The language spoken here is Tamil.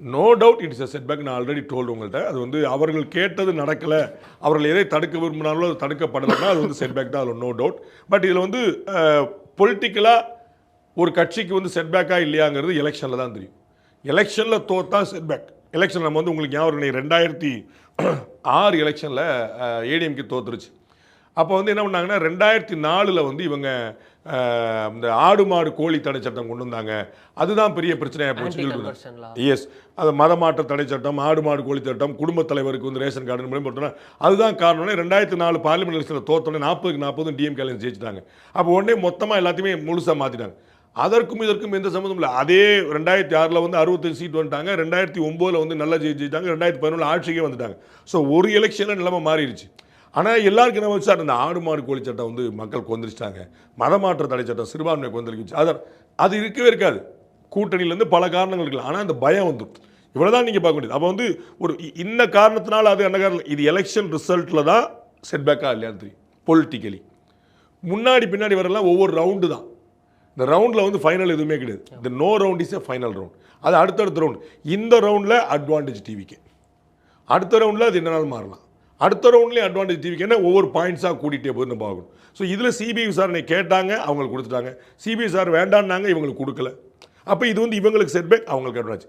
No doubt it's a setback. நான் ஆல்ரெடி டோல்டு உங்கள்கிட்ட. அது வந்து அவர்கள் கேட்டது நடக்கலை, அவர்கள் எதை தடுக்க விரும்பினாலும் அது தடுக்கப்படலைன்னா அது வந்து செட்பேக் தான், அதில் நோ டவுட். பட் இதில் வந்து பொலிட்டிக்கலாக ஒரு கட்சிக்கு வந்து செட்பேக்காக இல்லையாங்கிறது எலெக்ஷனில் தான் தெரியும். எலெக்ஷனில் தோத்தா செட்பேக். எலெக்ஷன் நம்ம வந்து உங்களுக்கு ஞாபகம் 2006 எலெக்ஷனில் ஏடிஎம்கே தோத்துருச்சு. அப்போ வந்து என்ன பண்ணாங்கன்னா 2004 வந்து இவங்க இந்த ஆடு மாடு கோழி தடை சட்டம் கொண்டு வந்தாங்க. அதுதான் பெரிய பிரச்சனையாக போச்சு. எஸ், அது மதமாற்ற தடை சட்டம், ஆடு மாடு கோழி சட்டம், குடும்பத் தலைவருக்கு வந்து ரேஷன் கார்டு போட்டோன்னா அதுதான் காரணம். 2004 பார்லிமெண்ட் எலெக்ஷனில் தோத்தோன்னே 40-40 டிஎம்கே ஜெயிச்சிட்டாங்க. அப்போ உடனே மொத்தமாக எல்லாத்தையுமே முழுசாக மாற்றிட்டாங்க. அதற்கும் இதற்கும் எந்த சம்மந்தம் இல்லை. அதே 2006 வந்து 65 சீட் வந்துட்டாங்க, 2009 வந்து நல்லா ஜெயிச்சிட்டாங்க, 2011 ஆட்சிக்கே வந்துட்டாங்க. ஸோ ஒரு எலெக்ஷனில் நிலைமை மாறிடுச்சு. ஆனால் எல்லாருக்கும் என்ன வச்சு அந்த ஆடு மாடு கோழி சட்டம் வந்து மக்கள் கொந்தளிச்சிட்டாங்க, மதமாற்ற தடை சட்டம் சிறுபான்மை கொந்தளிச்சு, அது இருக்கவே இருக்காது. கூட்டணியிலேருந்து பல காரணங்கள் இருக்கலாம், ஆனால் அந்த பயம் வந்துடும். இவ்வளோதான் நீங்கள் பார்க்க முடியாது. அப்போ வந்து ஒரு இன்ன காரணத்தினால அது என்ன காரணம், இது எலெக்ஷன் ரிசல்ட்டில் தான் செட்பேக்காக இல்லையான்னு தெரியும். பொலிட்டிக்கலி முன்னாடி பின்னாடி வரலாம் ஒவ்வொரு ரவுண்டு தான். இந்த ரவுண்டில் வந்து ஃபைனல் எதுவுமே கிடையாது. இந்த no round is a final round. அது அடுத்தடுத்த ரவுண்ட். இந்த ரவுண்டில் அட்வான்டேஜ் டிவிக்கு, அடுத்த ரவுண்டில் அது என்னனாலும் மாறலாம். அடுத்த ரவுண்ட்லேயும் அட்வான்டேஜ் டிவிக்கு என்ன ஒவ்வொரு பாயிண்ட்ஸாக கூட்டிகிட்டே போய் நம்ம பார்க்கணும். ஸோ இதில் சிபிஐ விசாரணை கேட்டாங்க, அவங்களுக்கு கொடுத்துட்டாங்க. சிபிஐ விசாரணை வேண்டான்னாங்க, இவங்களுக்கு கொடுக்கல. அப்போ இது வந்து இவங்களுக்கு செட்பேக், அவங்களுக்கு அட்வான்டேஜ்.